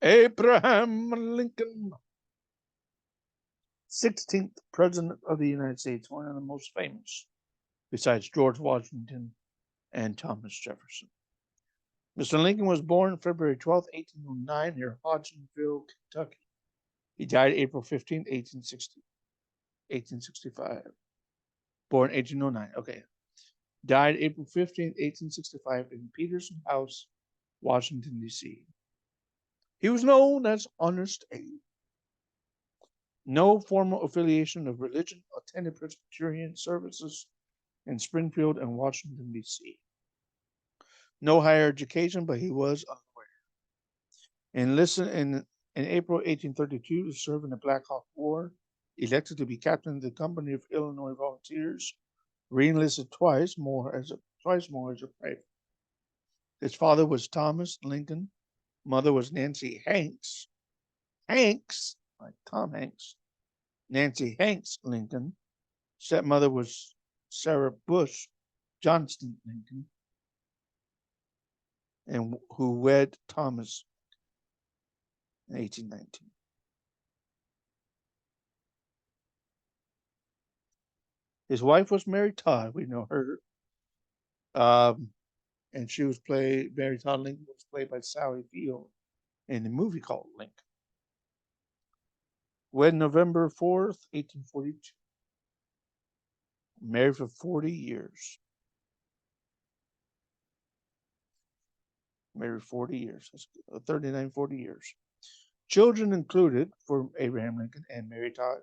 Abraham Lincoln, 16th President of the United States, one of the most famous, besides George Washington and Thomas Jefferson. Mr. Lincoln was born February 12th, 1809, near Hodgenville, Kentucky. He died April 15th, 1865. Born 1809. Okay. Died April 15th, 1865, in Peterson House, Washington, D.C. He was known as Honest Abe. No formal affiliation of religion, attended Presbyterian services in Springfield and Washington, D.C. No higher education, but he was unaware. Enlisted in April 1832 to serve in the Black Hawk War, elected to be captain of the Company of Illinois Volunteers, reenlisted twice more as a private. His father was Thomas Lincoln. Mother was Nancy Hanks. Hanks, like Tom Hanks. Nancy Hanks Lincoln. Stepmother was Sarah Bush Johnston Lincoln, and who wed Thomas in 1819. His wife was Mary Todd. We know her. And she was played, Mary Todd Lincoln was played by Sally Field in the movie called Lincoln. Wed November 4th, 1842. Married for 40 years. Married 40 years. 39, 40 years. Children included, for Abraham Lincoln and Mary Todd,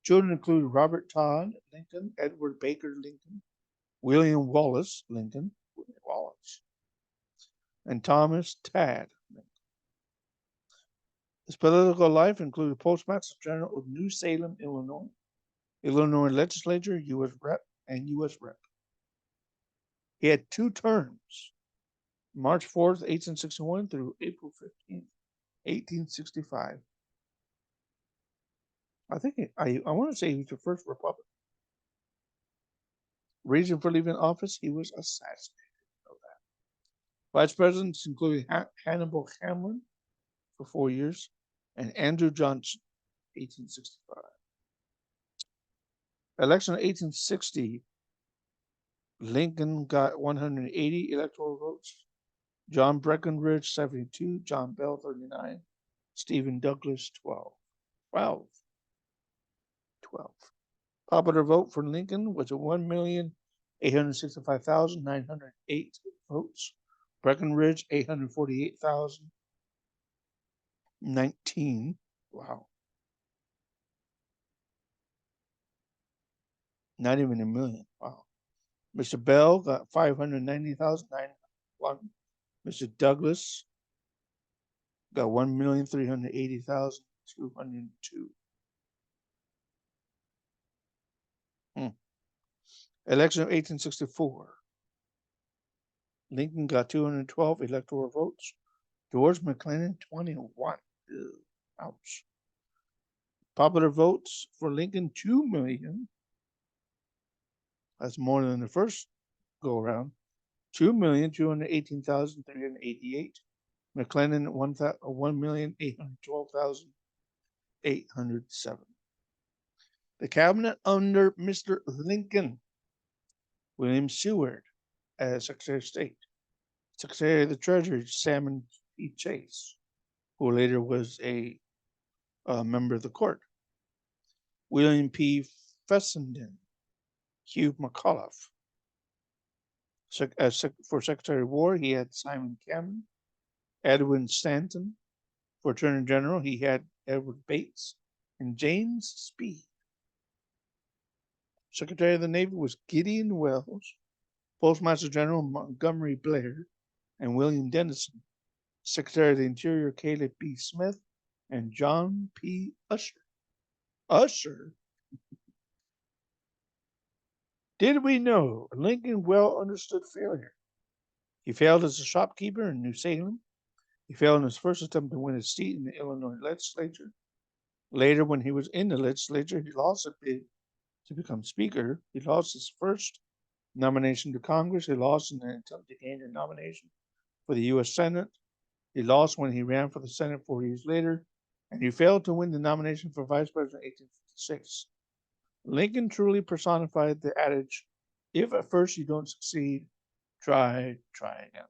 children included Robert Todd Lincoln, Edward Baker Lincoln, William Wallace Lincoln, and Thomas Tad Lincoln. His political life included Postmaster General of New Salem, Illinois, Illinois Legislature, U.S. Rep, and U.S. Rep. He had 2 terms, March 4th, 1861 through April 15th, 1865. I want to say he was the first Republican. Reason for leaving office, he was assassinated. You know that. Vice presidents included Hannibal Hamlin for 4 years and Andrew Johnson, 1865. Election of 1860, Lincoln got 180 electoral votes. John Breckinridge, 72. John Bell, 39. Stephen Douglas, 12. 12. Popular vote for Lincoln was 1,865,908 votes. Breckinridge, 848,019. Wow. Not even a million. Wow. Mr. Bell got 590,901. Mr. Douglas got 1,380,202. Election of 1864. Lincoln got 212 electoral votes. George McClellan, 21. Ew, ouch. Popular votes for Lincoln, 2 million. That's more than the first go around. 2,218,388. McClellan, 1,812,807. The cabinet under Mr. Lincoln: William Seward as Secretary of State. Secretary of the Treasury, Salmon P. Chase, who later was a member of the court. William P. Fessenden, Hugh McAuliffe. For Secretary of War, he had Simon Cameron. Edwin Stanton. For Attorney General, he had Edward Bates and James Speed. Secretary of the Navy was Gideon Welles. Postmaster General Montgomery Blair and William Dennison. Secretary of the Interior Caleb B. Smith and John P. Usher. Usher? Did we know Lincoln well understood failure? He failed as a shopkeeper in New Salem. He failed in his first attempt to win a seat in the Illinois legislature. Later, when he was in the legislature, he lost a bid to become speaker. He lost his first nomination to Congress. He lost in an attempt to gain a nomination for the U.S. Senate. He lost when he ran for the Senate 4 years later, and he failed to win the nomination for vice president in 1856. Lincoln truly personified the adage, if at first you don't succeed, try again.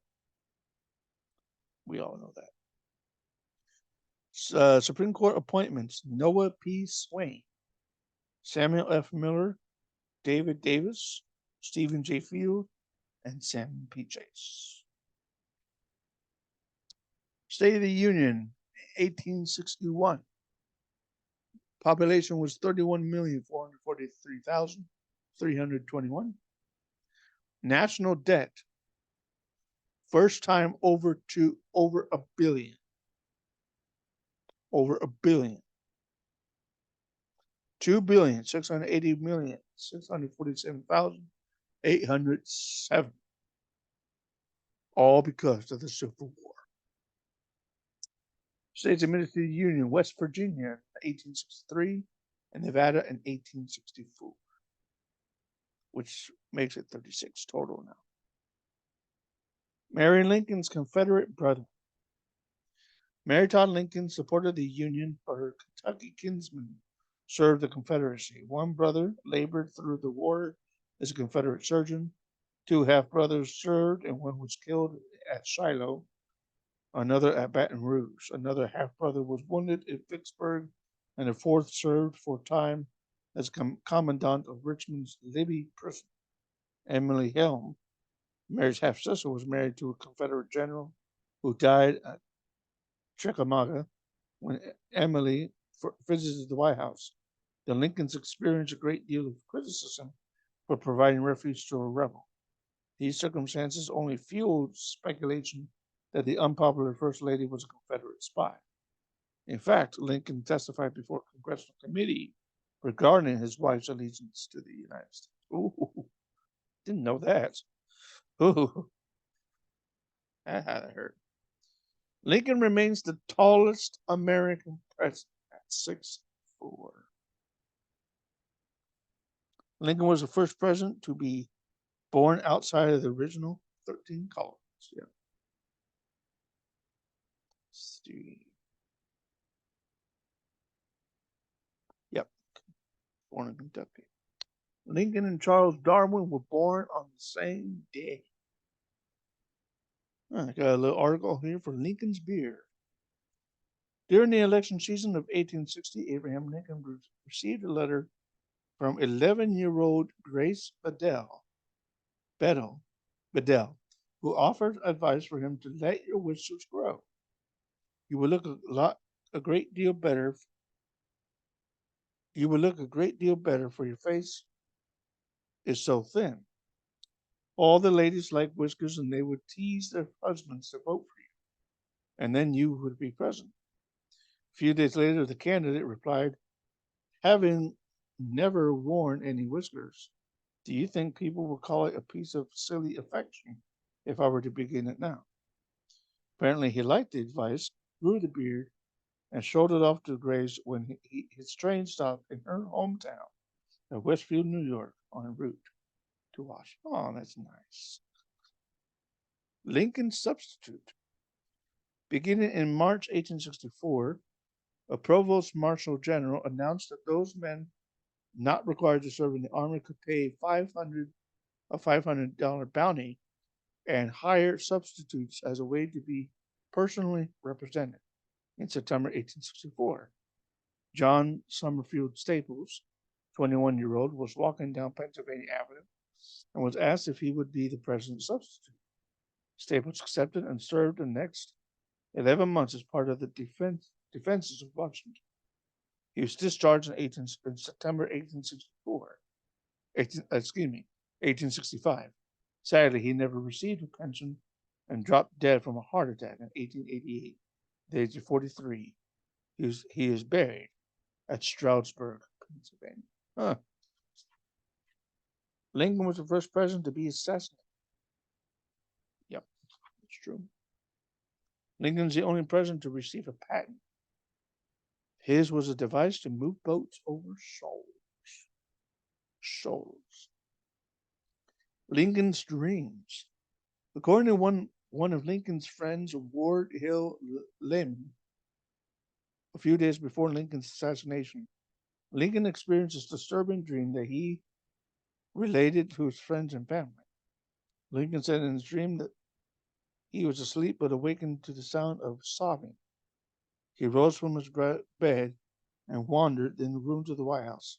We all know that. Supreme Court appointments: Noah P. Swain, Samuel F. Miller, David Davis, Stephen J. Field, and Sam P. Chase. State of the Union, 1861. Population was 31,443,321. National debt, first time over a billion. Over a billion. 2,680,647,807. All because of the Civil War. States admitted to the Union: West Virginia in 1863 and Nevada in 1864, which makes it 36 total now. Mary Lincoln's Confederate brother. Mary Todd Lincoln supported the Union, but her Kentucky kinsmen served the Confederacy. One brother labored through the war as a Confederate surgeon. Two half-brothers served, and one was killed at Shiloh, another at Baton Rouge. Another half-brother was wounded at Vicksburg, and a fourth served for a time as commandant of Richmond's Libby prison. Emily Helm, Mary's half-sister, was married to a Confederate general who died at Chickamauga when Emily visited the White House. The Lincolns experienced a great deal of criticism for providing refuge to a rebel. These circumstances only fueled speculation that the unpopular First Lady was a Confederate spy. In fact, Lincoln testified before a congressional committee regarding his wife's allegiance to the United States. Ooh, didn't know that. Ooh, that had to hurt. Lincoln remains the tallest American president at 6'4". Lincoln was the first president to be born outside of the original 13 colonies. Yeah. Yep. Born in Kentucky. Lincoln and Charles Darwin were born on the same day. I got a little article here for Lincoln's beer. During the election season of 1860, Abraham Lincoln received a letter from 11-year-old Grace Bedell, who offered advice for him to let your whiskers grow. You will look a great deal better. You will look a great deal better, for your face is so thin. All the ladies like whiskers, and they would tease their husbands to vote for you, and then you would be president. A few days later, the candidate replied, having never worn any whiskers, do you think people would call it a piece of silly affection if I were to begin it now? Apparently, he liked the advice, grew the beard, and showed it off to Grace when his train stopped in her hometown of Westfield, New York, en route to Washington. Oh, that's nice. Lincoln's substitute. Beginning in March 1864, a provost marshal general announced that those men not required to serve in the army could pay a $500 bounty and hire substitutes as a way to be personally represented. In September 1864, John Summerfield Staples, 21-year-old, was walking down Pennsylvania Avenue and was asked if he would be the president's substitute. Staples accepted and served the next 11 months as part of the defenses of Washington. He was discharged in September 1865. Sadly, he never received a pension and dropped dead from a heart attack in 1888, at the age of 43. He is buried at Stroudsburg, Pennsylvania. Huh. Lincoln was the first president to be assassinated. Yep, that's true. Lincoln's the only president to receive a patent. His was a device to move boats over shoals. Lincoln's dreams. According to one one of Lincoln's friends, Ward Hill Layman, a few days before Lincoln's assassination, Lincoln experienced a disturbing dream that he related to his friends and family. Lincoln said in his dream that he was asleep but awakened to the sound of sobbing. He rose from his bed and wandered in the rooms of the White House,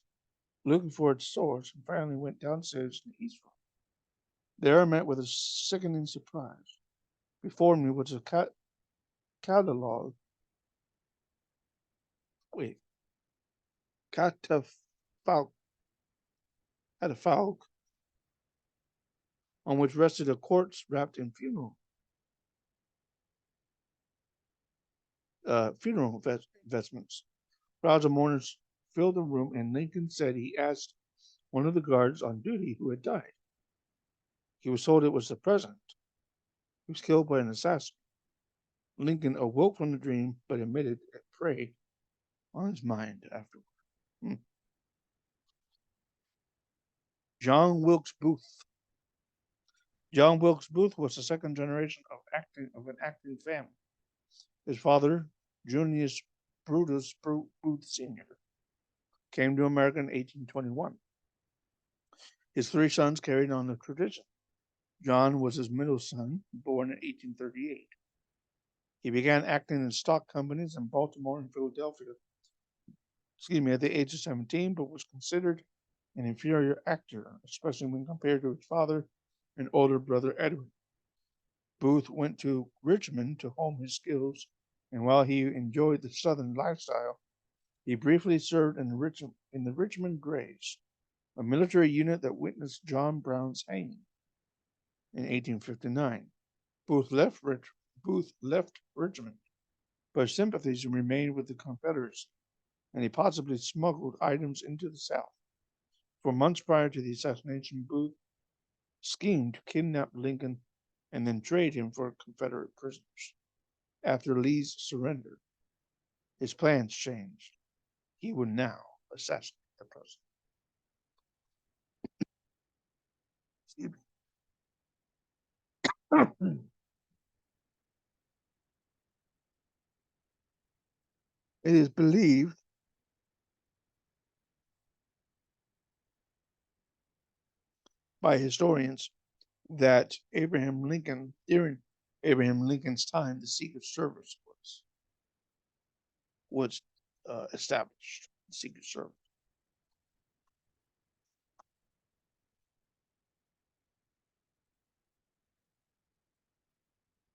looking for its source, and finally went downstairs to the East Room. There I met with a sickening surprise. Before me was a catalog, wait, catafalque, catafalque, on which rested a corpse wrapped in funeral vestments. Crowds of mourners filled the room, and Lincoln said he asked one of the guards on duty who had died. He was told it was the president. He was killed by an assassin. Lincoln awoke from the dream, but admitted it preyed on his mind afterward. Hmm. John Wilkes Booth. John Wilkes Booth was the second generation of an acting family. His father, Junius Brutus Booth Sr., came to America in 1821. His three sons carried on the tradition. John was his middle son, born in 1838. He began acting in stock companies in Baltimore and Philadelphia, at the age of 17, but was considered an inferior actor, especially when compared to his father and older brother Edward. Booth went to Richmond to hone his skills, and while he enjoyed the Southern lifestyle, he briefly served in the Richmond Greys, a military unit that witnessed John Brown's hanging in 1859. Booth left Richmond, but his sympathies remained with the Confederacy, and he possibly smuggled items into the South. For months prior to the assassination, Booth schemed to kidnap Lincoln and then trade him for Confederate prisoners. After Lee's surrender, his plans changed. He would now assassinate the president. It is believed by historians that during Abraham Lincoln's time, the Secret Service was established. The Secret Service.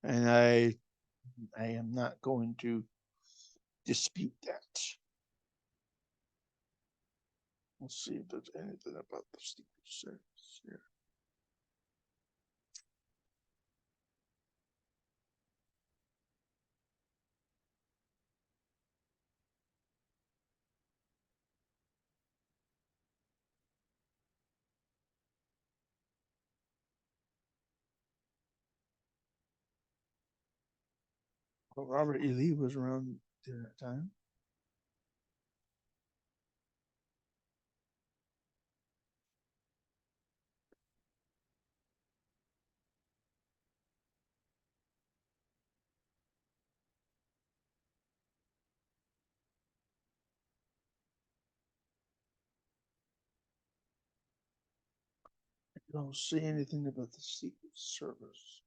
And I am not going to dispute that. Let's see if there's anything about the Secret Service here. Well, Robert E. Lee was around during that time. I don't see anything about the Secret Service.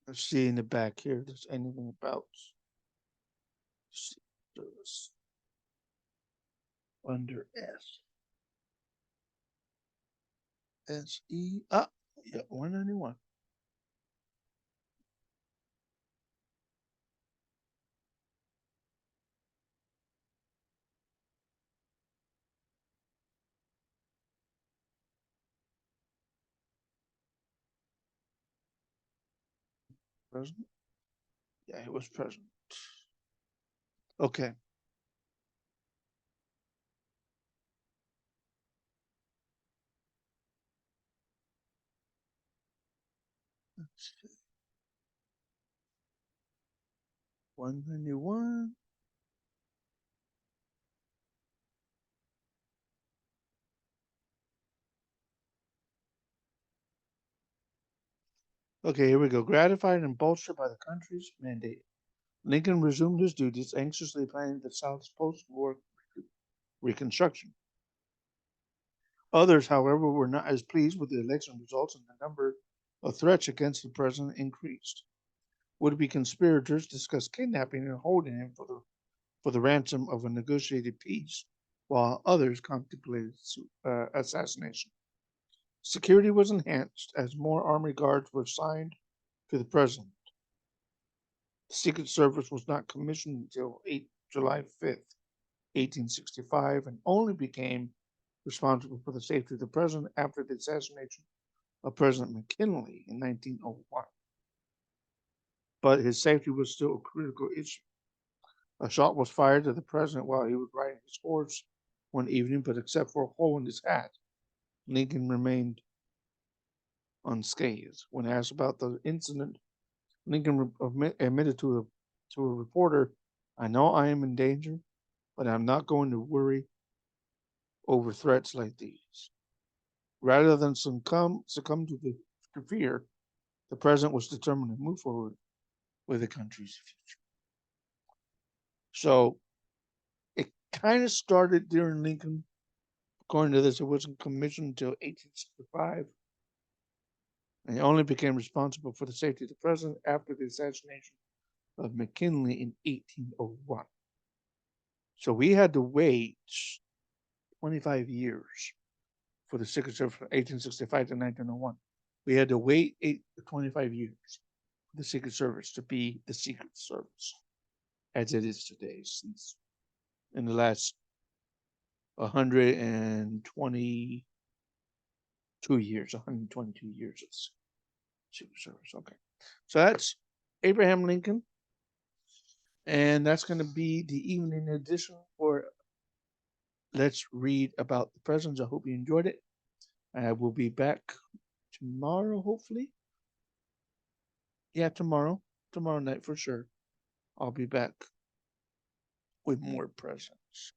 Let's see in the back here if there's anything about Secret Service under S. S-E. Ah, yeah, 191. President? Yeah, he was president. Okay. Let's see. 191. Okay, here we go. Gratified and bolstered by the country's mandate, Lincoln resumed his duties, anxiously planning the South's post-war reconstruction. Others, however, were not as pleased with the election results, and the number of threats against the president increased. Would-be conspirators discussed kidnapping and holding him for the ransom of a negotiated peace, while others contemplated assassination. Security was enhanced as more Army guards were assigned to the president. The Secret Service was not commissioned until July 5th, 1865, and only became responsible for the safety of the president after the assassination of President McKinley in 1901. But his safety was still a critical issue. A shot was fired at the president while he was riding his horse one evening, but except for a hole in his hat, Lincoln remained unscathed. When asked about the incident, Lincoln admitted to a reporter, "I know I am in danger, but I'm not going to worry over threats like these." Rather than succumb to fear, the president was determined to move forward with the country's future. So it kind of started during Lincoln. According to this, it wasn't commissioned until 1865, and he only became responsible for the safety of the president after the assassination of McKinley in 1801. So we had to wait 25 years for the Secret Service from 1865 to 1901. We had to wait 25 years for the Secret Service to be the Secret Service as it is today, since in the last 122 years, 122 years of Secret Service. Okay. So that's Abraham Lincoln. And that's going to be the evening edition for Let's Read About the Presidents. I hope you enjoyed it. I will be back tomorrow, hopefully. Yeah, tomorrow night for sure. I'll be back with more presents.